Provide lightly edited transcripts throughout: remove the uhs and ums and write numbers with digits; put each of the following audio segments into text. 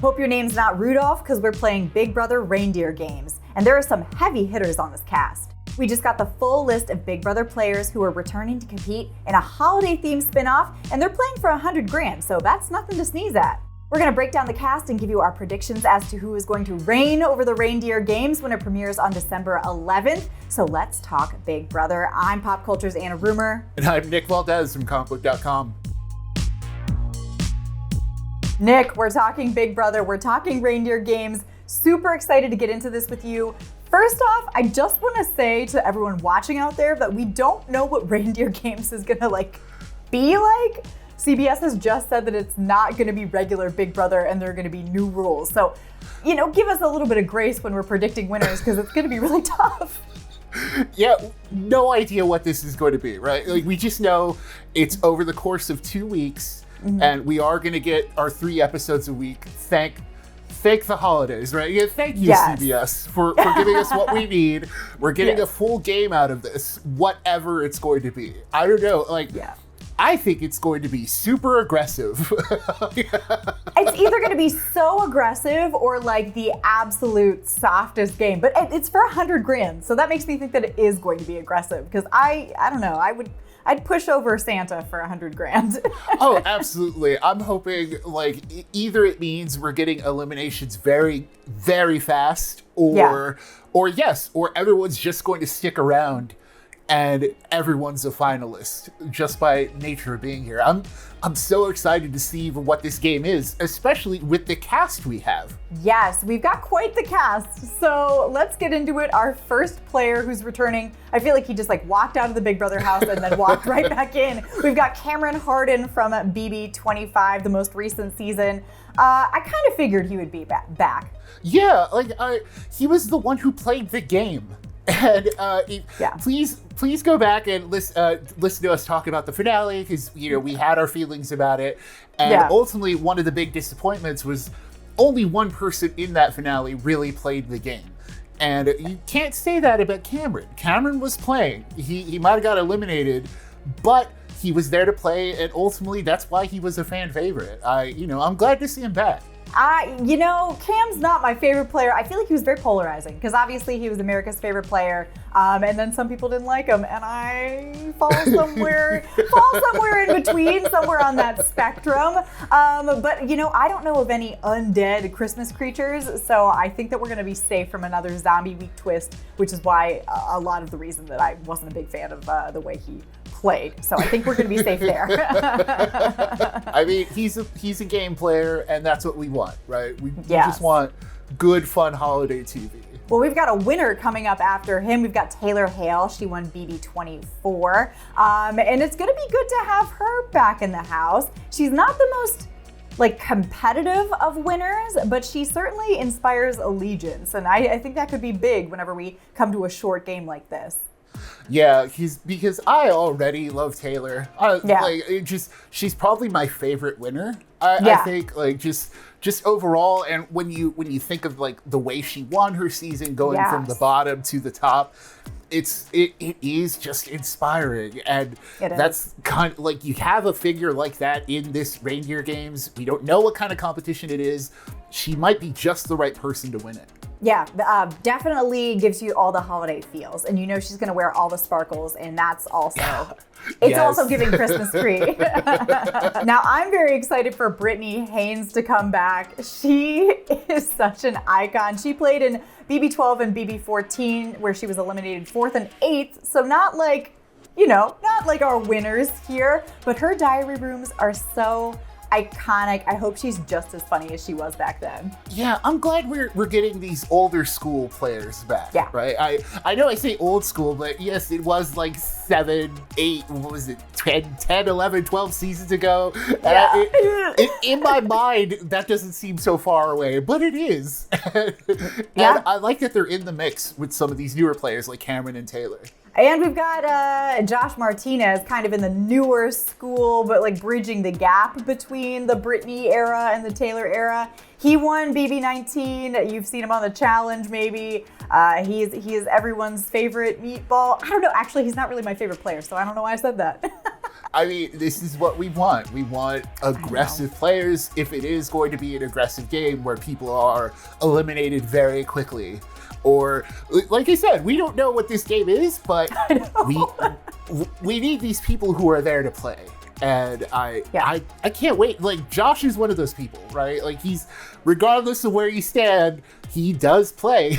Hope your name's not Rudolph, because we're playing Big Brother Reindeer Games, and there are some heavy hitters on this cast. We just got the full list of Big Brother players who are returning to compete in a holiday-themed spinoff, and they're playing for $100,000, so that's nothing to sneeze at. We're gonna break down the cast and give you our predictions as to who is going to reign over the Reindeer Games when it premieres on December 11th. So let's talk Big Brother. I'm PopCulture's Anna Rumer. And I'm Nick Valdez from comicbook.com. Nick, we're talking Big Brother, we're talking Reindeer Games. Super excited to get into this with you. First off, I just want to say to everyone watching out there that we don't know what Reindeer Games is gonna be like. CBS has just said that it's not gonna be regular Big Brother and there are gonna be new rules. So, give us a little bit of grace when we're predicting winners because it's gonna be really tough. Yeah, no idea what this is going to be, right? We just know it's over the course of 2 weeks. Mm-hmm. And we are going to get our 3 episodes a week. Thank the holidays, right? Yeah, thank you, yes. CBS, for giving us what we need. We're getting a full game out of this, whatever it's going to be. I don't know, I think it's going to be super aggressive. It's either going to be so aggressive or the absolute softest game. But it's for $100,000, so that makes me think that it is going to be aggressive. Because I don't know, I'd push over Santa for $100,000. Oh, absolutely. I'm hoping either it means we're getting eliminations very, very fast, or everyone's just going to stick around and everyone's a finalist just by nature of being here. I'm so excited to see what this game is, especially with the cast we have. Yes, we've got quite the cast. So let's get into it. Our first player who's returning, I feel like he just walked out of the Big Brother house and then walked right back in. We've got Cameron Harden from BB25, the most recent season. I kind of figured he would be back. Yeah, he was the one who played the game. And please go back and listen to us talk about the finale because we had our feelings about it, and ultimately one of the big disappointments was only one person in that finale really played the game, and you can't say that about Cameron. Cameron was playing. He might have got eliminated, but he was there to play, and ultimately that's why he was a fan favorite. I'm glad to see him back. Cam's not my favorite player. I feel like he was very polarizing because obviously he was America's favorite player, and then some people didn't like him, and I fall somewhere in between, somewhere on that spectrum. But I don't know of any undead Christmas creatures, so I think that we're going to be safe from another zombie week twist, which is why a lot of the reason that I wasn't a big fan of the way he played. So I think we're going to be safe there. I mean, he's a game player, and that's what we want, right? We just want good, fun holiday TV. Well, we've got a winner coming up after him. We've got Taylor Hale. She won BB24. And it's going to be good to have her back in the house. She's not the most competitive of winners, but she certainly inspires allegiance. And I think that could be big whenever we come to a short game like this. Yeah, because I already love Taylor. She's probably my favorite winner. I think just overall, and when you think of the way she won her season, going from the bottom to the top, it is just inspiring, and that's kind of you have a figure like that in this Reindeer Games. We don't know what kind of competition it is. She might be just the right person to win it. Yeah, definitely gives you all the holiday feels. And she's going to wear all the sparkles, and that's also, it's also giving Christmas tree. Now, I'm very excited for Britney Haynes to come back. She is such an icon. She played in BB12 and BB14, where she was eliminated 4th and 8th. So not not our winners here, but her diary rooms are so iconic. I hope she's just as funny as she was back then. Yeah, I'm glad we're getting these older school players back. Yeah. Right? I know I say old school, but yes, it was 7, 8, what was it, 10, 11, 12 seasons ago. Yeah. In my mind, that doesn't seem so far away, but it is. And I like that they're in the mix with some of these newer players like Cameron and Taylor. And we've got Josh Martinez kind of in the newer school, but bridging the gap between the Britney era and the Taylor era. He won BB19. You've seen him on the challenge, maybe. He is everyone's favorite meatball. I don't know. Actually, he's not really my favorite player, so I don't know why I said that. I mean, this is what we want. We want aggressive players if it is going to be an aggressive game where people are eliminated very quickly. Or, like I said, we don't know what this game is, but we need these people who are there to play. And I can't wait. Like, Josh is one of those people, right? Like, he's, regardless of where you stand, he does play.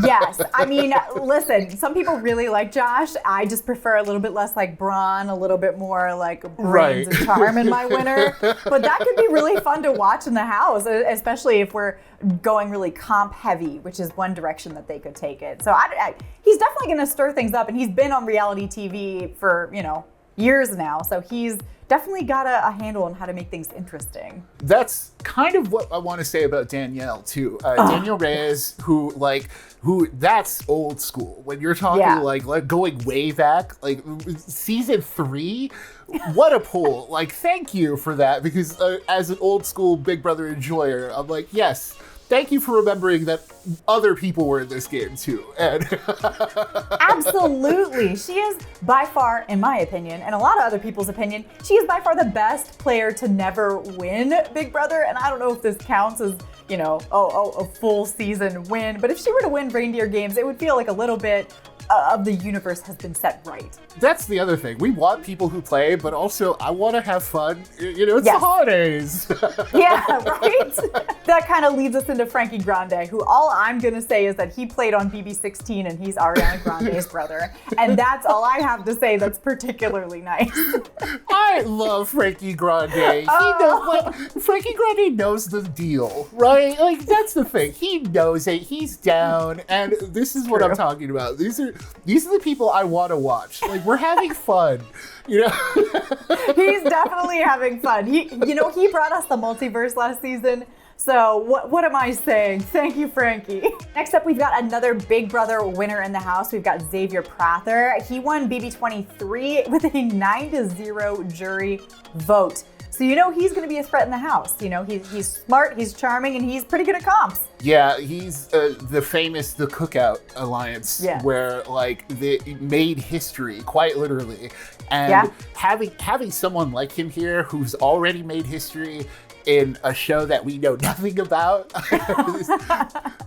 Yes. I mean, listen, some people really like Josh. I just prefer a little bit less like Braun, a little bit more like brains and charm in my winner. But that could be really fun to watch in the house, especially if we're going really comp heavy, which is one direction that they could take it. So he's definitely going to stir things up. And he's been on reality TV for, years now. So he's definitely got a handle on how to make things interesting. That's kind of what I want to say about Danielle too. Danielle Reyes, who that's old school. When you're talking like going way back, like season 3, what a pull. Like, thank you for that, because as an old school Big Brother enjoyer, I'm like, yes, thank you for remembering that other people were in this game too. And absolutely. She is by far, in my opinion, and a lot of other people's opinion, she is by far the best player to never win Big Brother. And I don't know if this counts as, a full season win, but if she were to win Reindeer Games, it would feel like a little bit of the universe has been set right. That's the other thing. We want people who play, but also I want to have fun. It's the holidays. Yeah, right? That kind of leads us into Frankie Grande, who all I'm going to say is that he played on BB16 and he's Ariana Grande's brother. And that's all I have to say that's particularly nice. I love Frankie Grande. Frankie Grande knows the deal, right? Like, that's the thing. He knows it. He's down. And this is what I'm talking about. These are the people I want to watch. Like, we're having fun, He's definitely having fun. He brought us the multiverse last season. So what am I saying? Thank you, Frankie. Next up, we've got another Big Brother winner in the house. We've got Xavier Prather. He won BB23 with a 9-0 jury vote. So he's going to be a threat in the house. He's smart, he's charming, and he's pretty good at comps. Yeah, he's the famous The Cookout Alliance, where they made history, quite literally. And having someone like him here who's already made history in a show that we know nothing about,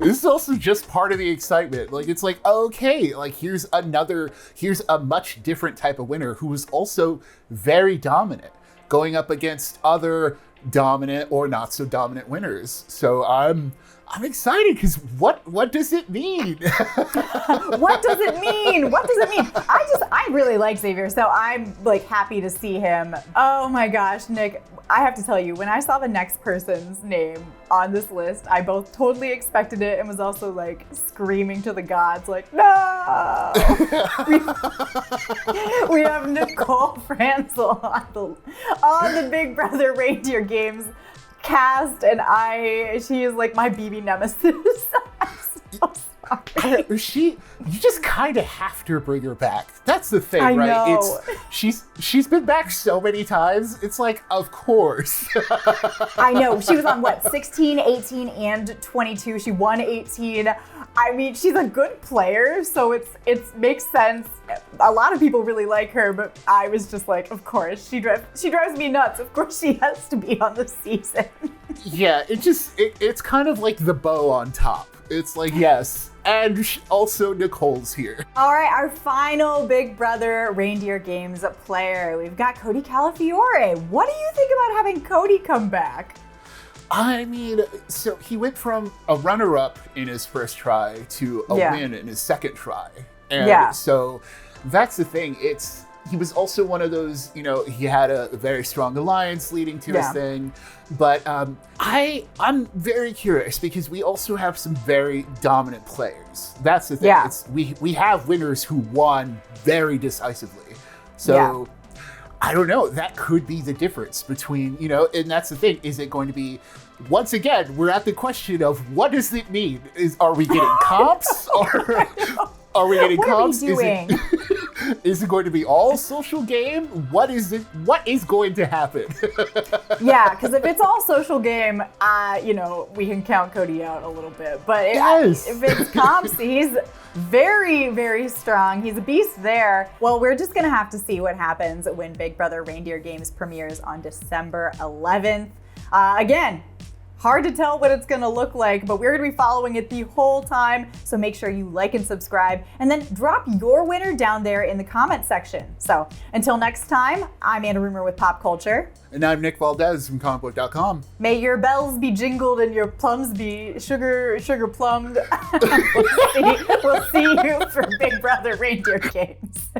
this is also just part of the excitement. Like, it's like, okay, like here's a much different type of winner who is also very dominant, going up against other dominant or not so dominant winners. So I'm excited, because what does it mean? What does it mean? What does it mean? I really like Xavier, so I'm happy to see him. Oh my gosh, Nick, I have to tell you, when I saw the next person's name on this list, I both totally expected it and was also screaming to the gods, no! we have Nicole Franel on the Big Brother Reindeer Games cast, and she is my BB nemesis. I'm so sorry. You just kind of have to bring her back. That's the thing, I right? know. She's been back so many times. It's of course. I know. She was on 16, 18, and 22. She won 18. I mean, she's a good player, so it makes sense. A lot of people really like her, but I was just of course, she drives me nuts. Of course, she has to be on the season. Yeah, it's kind of like the bow on top. It's yes, and also Nicole's here. All right, our final Big Brother Reindeer Games player. We've got Cody Calaor. What do you think about having Cody come back? I mean, so he went from a runner-up in his first try to a win in his second try. And so that's the thing. He was also one of those, he had a very strong alliance leading to his thing. But I'm very curious, because we also have some very dominant players. That's the thing. Yeah. We have winners who won very decisively. So I don't know. That could be the difference between, and that's the thing. Is it going to be, once again, we're at the question of what does it mean? Are we getting comps? Or are we getting comps? What are we doing? Is it going to be all social game? What is it? What is going to happen? Yeah, because if it's all social game, we can count Cody out a little bit. But if it's comps, he's very, very strong. He's a beast there. Well, we're just gonna have to see what happens when Big Brother Reindeer Games premieres on December 11th. Again, hard to tell what it's gonna look like, but we're gonna be following it the whole time. So make sure you like and subscribe, and then drop your winner down there in the comment section. So until next time, I'm Anna Rumer with PopCulture. And I'm Nick Valdez from comicbook.com. May your bells be jingled and your plums be sugar plumbed. We'll see you for Big Brother Reindeer Games.